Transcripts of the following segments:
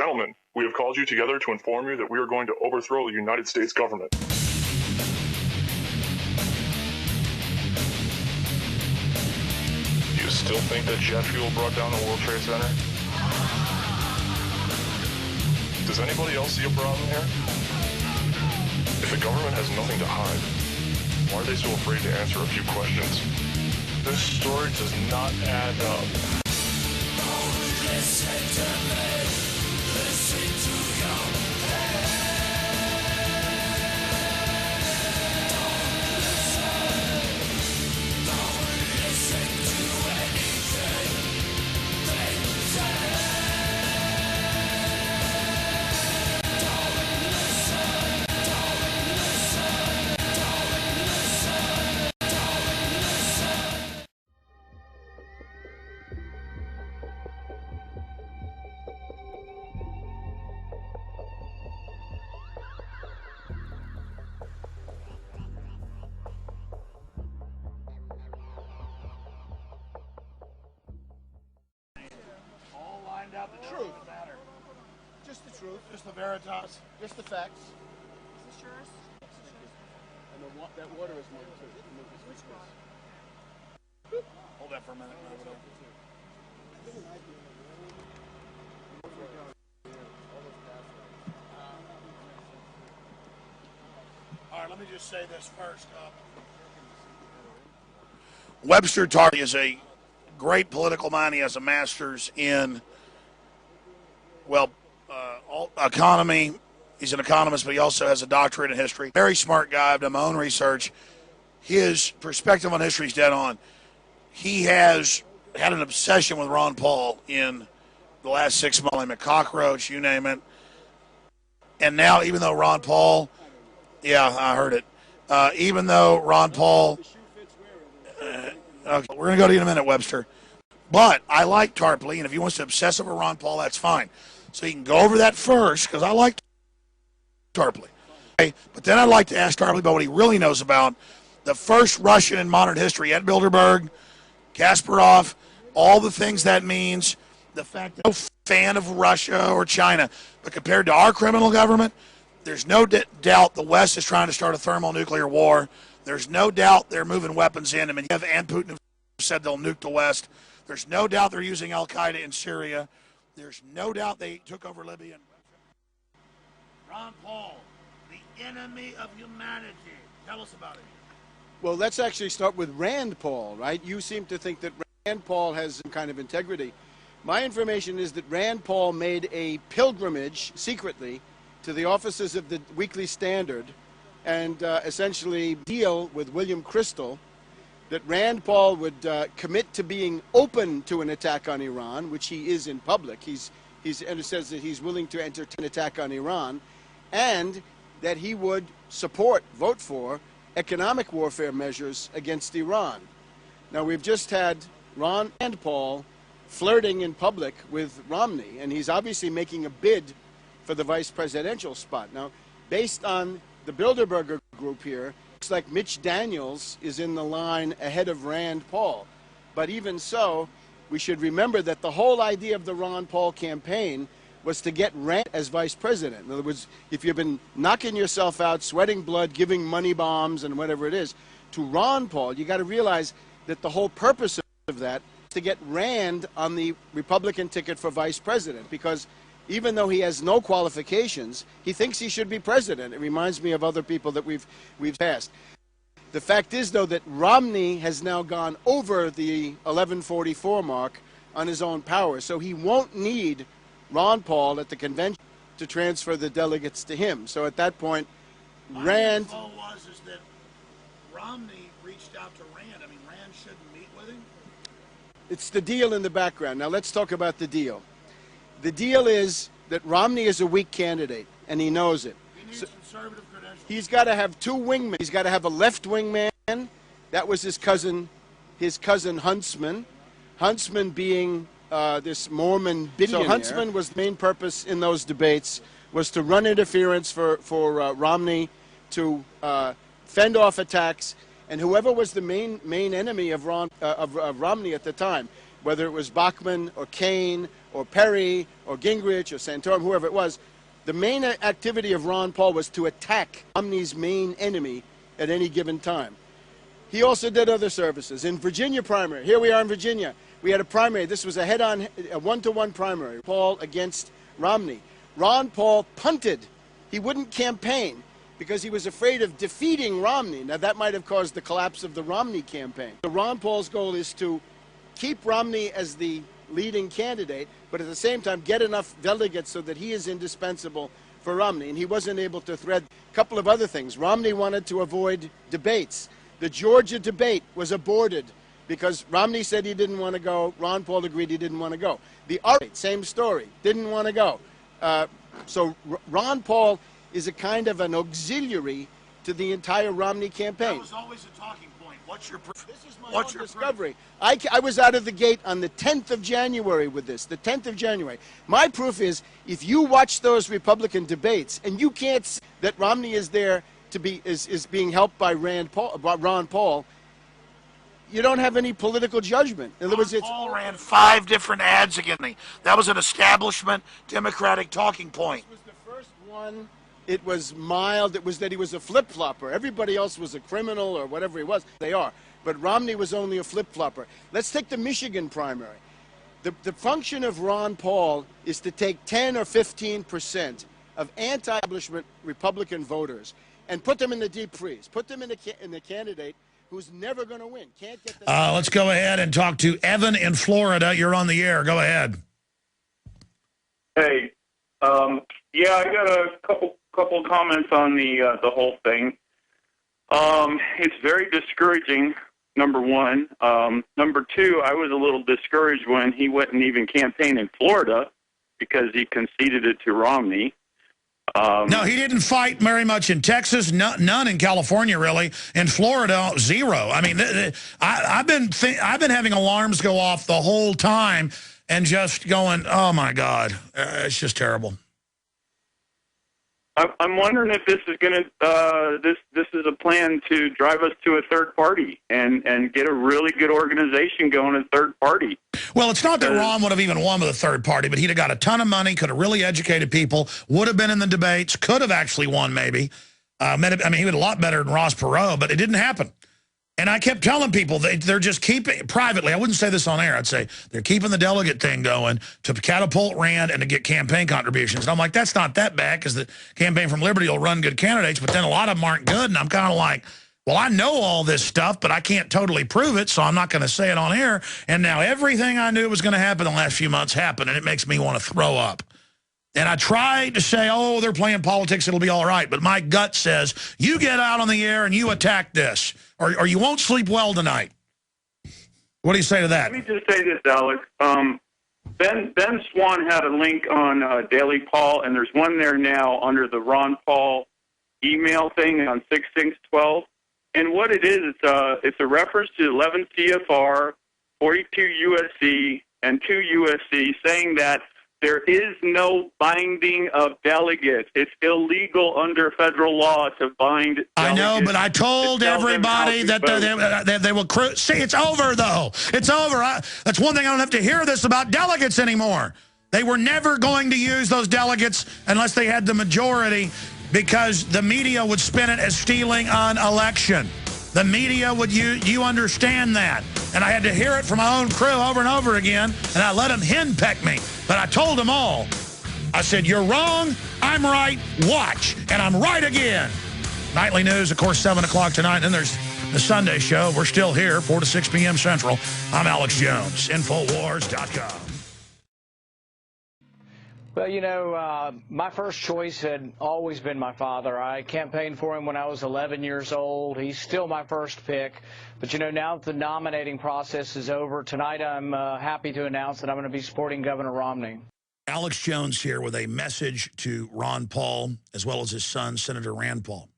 Gentlemen, we have called you together to inform you that we are going to overthrow the United States government. Do you still think that jet fuel brought down the World Trade Center? Does anybody else see a problem here? If the government has nothing to hide, why are they so afraid to answer a few questions? This story does not add up. Listen to me, listen to your head. Don't listen to anything they say. Don't listen, don't listen. Out the truth. Matter. Just the truth, just the veritas, just the facts. Is this yours? And that water is mine too. Hold that for a minute. All right, let me just say this first. Webster Tardy is a great political mind. He has a master's in economy. He's an economist, but he also has a doctorate in history. Very smart guy. I've done my own research. His perspective on history is dead on. He has had an obsession with Ron Paul in the last 6 months. A cockroach, you name it. And now, even though Ron Paul, yeah, I heard it. Even though Ron Paul, okay, we're going to go to you in a minute, Webster. But I like Tarpley, and if he wants to obsess over Ron Paul, that's fine. So you can go over that first, because I like Tarpley. Okay? But then I'd like to ask Tarpley about what he really knows about the first Russian in modern history at Bilderberg, Kasparov, all the things that means, the fact that I'm no fan of Russia or China. But compared to our criminal government, there's no doubt the West is trying to start a thermonuclear war. There's no doubt they're moving weapons in. I mean, Medvedev and Putin have said they'll nuke the West. There's no doubt they're using Al-Qaeda in Syria. There's no doubt they took over Libya. Ron Paul, the enemy of humanity. Tell us about it. Well, let's actually start with Rand Paul, right? You seem to think that Rand Paul has some kind of integrity. My information is that Rand Paul made a pilgrimage secretly to the offices of the Weekly Standard and essentially deal with William Crystal that Rand Paul would commit to being open to an attack on Iran, which he is in public. And it says that he's willing to entertain an attack on Iran, and that he would vote for economic warfare measures against Iran. Now, we've just had Rand Paul flirting in public with Romney, and he's obviously making a bid for the vice presidential spot. Now, based on the Bilderberger group here, looks like Mitch Daniels is in the line ahead of Rand Paul. But even so, we should remember that the whole idea of the Ron Paul campaign was to get Rand as vice president. In other words, if you've been knocking yourself out, sweating blood, giving money bombs and whatever it is, to Ron Paul, you got to realize that the whole purpose of that is to get Rand on the Republican ticket for vice president, because even though he has no qualifications, he thinks he should be president. It reminds me of other people that we've passed. The fact is, though, that Romney has now gone over the 1144 mark on his own power, so he won't need Ron Paul at the convention to transfer the delegates to him. So at that point, Rand... My info is that Romney reached out to Rand. I mean, Rand shouldn't meet with him? It's the deal in the background. Now let's talk about the deal. The deal is that Romney is a weak candidate, and he knows it. He needs conservative credentials. He's got to have two wingmen. He's got to have a left-wing man. That was his cousin Huntsman. Huntsman being this Mormon billionaire. So Huntsman was the main purpose in those debates, was to run interference for Romney, to fend off attacks, and whoever was the main enemy of Romney at the time, whether it was Bachmann or Kane or Perry or Gingrich or Santorum, whoever it was, the main activity of Ron Paul was to attack Romney's main enemy at any given time. He also did other services. In Virginia primary, here we are in Virginia, we had a primary. This was a head-on, a one-to-one primary, Paul against Romney. Ron Paul punted. He wouldn't campaign because he was afraid of defeating Romney. Now, that might have caused the collapse of the Romney campaign. So Ron Paul's goal is to keep Romney as the leading candidate, but at the same time get enough delegates so that he is indispensable for Romney. And he wasn't able to thread a couple of other things. Romney wanted to avoid debates. The Georgia debate was aborted because Romney said he didn't want to go. Ron Paul agreed he didn't want to go. The ARE, same story, didn't want to go. So Ron Paul is a kind of an auxiliary to the entire Romney campaign. That was always a talking point. What's your proof? This is my own discovery. I was out of the gate on the 10th of January with this, the 10th of January. My proof is, if you watch those Republican debates and you can't see that Romney is there to be is being helped by Ron Paul, you don't have any political judgment. In other words, Paul ran 5 different ads against me. That was an establishment Democratic talking point. This was the first one. It was mild. It was that he was a flip-flopper. Everybody else was a criminal or whatever he was. They are. But Romney was only a flip-flopper. Let's take the Michigan primary. The function of Ron Paul is to take 10 or 15% of anti-establishment Republican voters and put them in the deep freeze. Put them in the candidate who's never going to win. Can't get the let's go ahead and talk to Evan in Florida. You're on the air. Go ahead. Hey, yeah, I got a couple comments on the whole thing. It's very discouraging, number one. Number two, I was a little discouraged when he wouldn't even campaign in Florida because he conceded it to Romney. No, he didn't fight very much in Texas, none in California, really. In Florida, 0. I mean, I've been having alarms go off the whole time and just going, oh, my God, it's just terrible. I'm wondering if this is going to this is a plan to drive us to a third party and get a really good organization going, a third party. Well, it's not that Ron would have even won with a third party, but he'd have got a ton of money, could have really educated people, would have been in the debates, could have actually won maybe. I mean, he was a lot better than Ross Perot, but it didn't happen. And I kept telling people they're just keeping, privately, I wouldn't say this on air, I'd say they're keeping the delegate thing going to catapult Rand and to get campaign contributions. And I'm like, that's not that bad because the Campaign from Liberty will run good candidates, but then a lot of them aren't good. And I'm kind of like, well, I know all this stuff, but I can't totally prove it, so I'm not going to say it on air. And now everything I knew was going to happen in the last few months happened, and it makes me want to throw up. And I tried to say, oh, they're playing politics, it'll be all right. But my gut says, you get out on the air and you attack this, or you won't sleep well tonight. What do you say to that? Let me just say this, Alex. Ben Swan had a link on Daily Paul, and there's one there now under the Ron Paul email thing on 6/6/12. And what it is, it's a reference to 11 CFR, 42 USC, and 2 USC, saying that there is no binding of delegates. It's illegal under federal law to bind delegates. I know, but I told everybody that they will see, it's over, though. It's over. That's one thing I don't have to hear this about delegates anymore. They were never going to use those delegates unless they had the majority because the media would spin it as stealing an election. The media would you understand that. And I had to hear it from my own crew over and over again, and I let them henpeck me. But I told them all. I said, you're wrong, I'm right, watch. And I'm right again. Nightly news, of course, 7 o'clock tonight. And then there's the Sunday show. We're still here, 4 to 6 p.m. Central. I'm Alex Jones, Infowars.com. Well, you know, my first choice had always been my father. I campaigned for him when I was 11 years old. He's still my first pick. But, you know, now that the nominating process is over, tonight I'm happy to announce that I'm going to be supporting Governor Romney. Alex Jones here with a message to Ron Paul, as well as his son, Senator Rand Paul.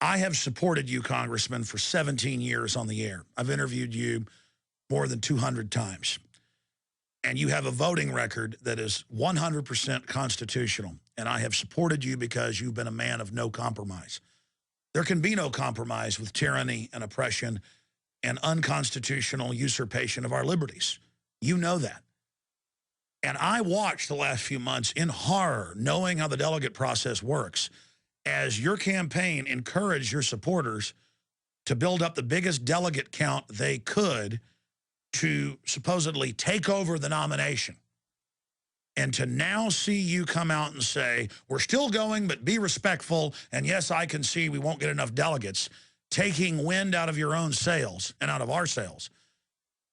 I have supported you, Congressman, for 17 years on the air. I've interviewed you more than 200 times. And you have a voting record that is 100% constitutional. And I have supported you because you've been a man of no compromise. There can be no compromise with tyranny and oppression and unconstitutional usurpation of our liberties. You know that. And I watched the last few months in horror, knowing how the delegate process works, as your campaign encouraged your supporters to build up the biggest delegate count they could to supposedly take over the nomination. And to now see you come out and say, we're still going, but be respectful, and yes, I can see we won't get enough delegates, taking wind out of your own sails and out of our sails.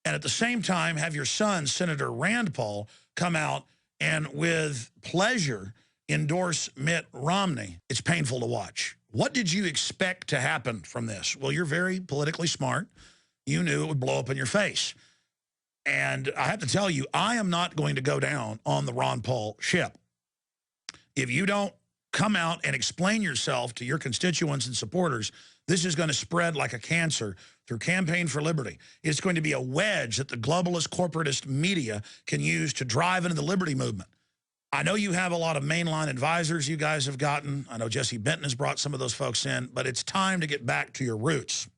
And at the same time, have your son, Senator Rand Paul, come out and with pleasure endorse Mitt Romney. It's painful to watch. What did you expect to happen from this? Well, you're very politically smart. You knew it would blow up in your face. And I have to tell you, I am not going to go down on the Ron Paul ship. If you don't come out and explain yourself to your constituents and supporters, this is going to spread like a cancer through Campaign for Liberty. It's going to be a wedge that the globalist corporatist media can use to drive into the liberty movement. I know you have a lot of mainline advisors you guys have gotten. I know Jesse Benton has brought some of those folks in, but it's time to get back to your roots.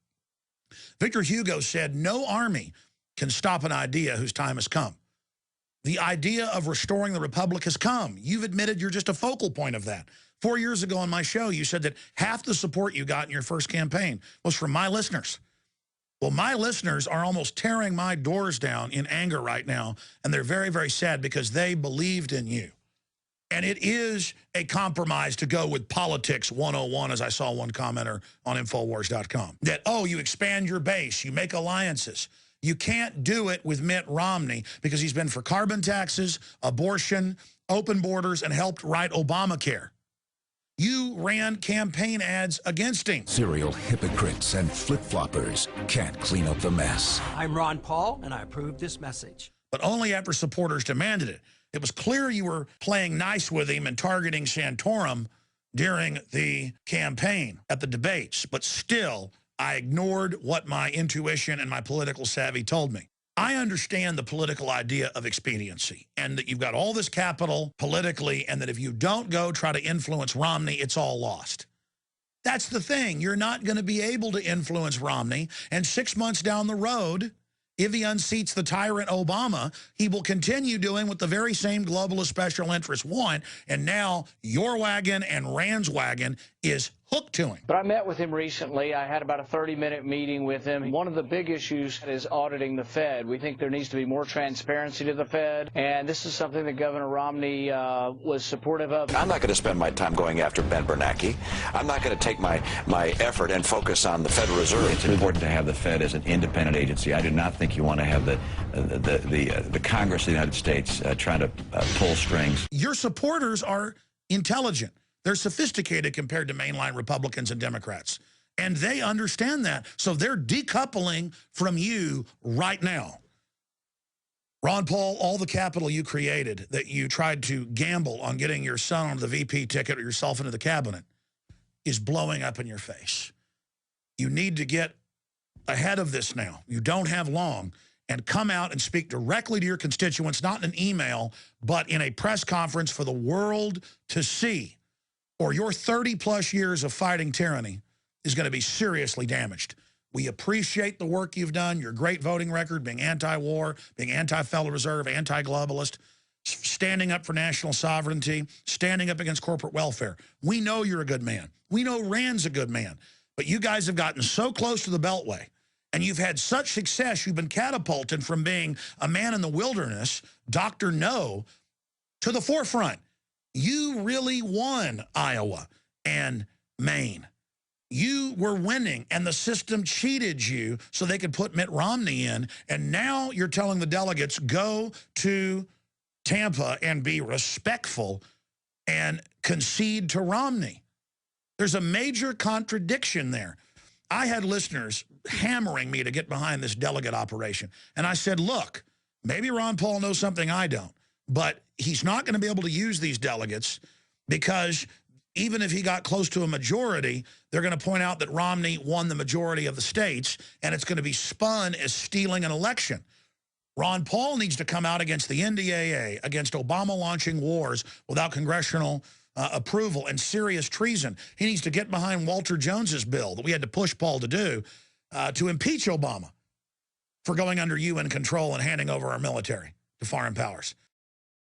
Victor Hugo said, no army can stop an idea whose time has come. The idea of restoring the republic has come. You've admitted you're just a focal point of that. 4 years ago on my show, you said that half the support you got in your first campaign was from my listeners. Well, my listeners are almost tearing my doors down in anger right now, and they're very, very sad because they believed in you. And it is a compromise to go with politics 101, as I saw one commenter on Infowars.com. That, oh, you expand your base, you make alliances. You can't do it with Mitt Romney because he's been for carbon taxes, abortion, open borders, and helped write Obamacare. You ran campaign ads against him. Serial hypocrites and flip-floppers can't clean up the mess. I'm Ron Paul, and I approve this message. But only after supporters demanded it. It was clear you were playing nice with him and targeting Santorum during the campaign at the debates, but still, I ignored what my intuition and my political savvy told me. I understand the political idea of expediency and that you've got all this capital politically and that if you don't go try to influence Romney, it's all lost. That's the thing. You're not going to be able to influence Romney. And 6 months down the road, if he unseats the tyrant Obama, he will continue doing what the very same globalist special interests want. And now your wagon and Rand's wagon is hooked to him. But I met with him recently. I had about a 30-minute meeting with him. One of the big issues is auditing the Fed. We think there needs to be more transparency to the Fed, and this is something that Governor Romney was supportive of. I'm not going to spend my time going after Ben Bernanke. I'm not going to take my effort and focus on the Federal Reserve. It's important to have the Fed as an independent agency. I do not think you want to have the Congress of the United States trying to pull strings. Your supporters are intelligent. They're sophisticated compared to mainline Republicans and Democrats. And they understand that. So they're decoupling from you right now. Ron Paul, all the capital you created that you tried to gamble on getting your son on the VP ticket or yourself into the cabinet is blowing up in your face. You need to get ahead of this now. You don't have long. And come out and speak directly to your constituents, not in an email, but in a press conference for the world to see. Or your 30-plus years of fighting tyranny is going to be seriously damaged. We appreciate the work you've done, your great voting record, being anti-war, being anti-Federal Reserve, anti-globalist, standing up for national sovereignty, standing up against corporate welfare. We know you're a good man. We know Rand's a good man. But you guys have gotten so close to the Beltway, and you've had such success, you've been catapulted from being a man in the wilderness, Dr. No, to the forefront. You really won Iowa and Maine. You were winning, and the system cheated you so they could put Mitt Romney in, and now you're telling the delegates, go to Tampa and be respectful and concede to Romney. There's a major contradiction there. I had listeners hammering me to get behind this delegate operation, and I said, look, maybe Ron Paul knows something I don't, but he's not going to be able to use these delegates because even if he got close to a majority, they're going to point out that Romney won the majority of the states, and it's going to be spun as stealing an election. Ron Paul needs to come out against the NDAA, against Obama launching wars without congressional approval and serious treason. He needs to get behind Walter Jones's bill that we had to push Paul to do to impeach Obama for going under UN control and handing over our military to foreign powers.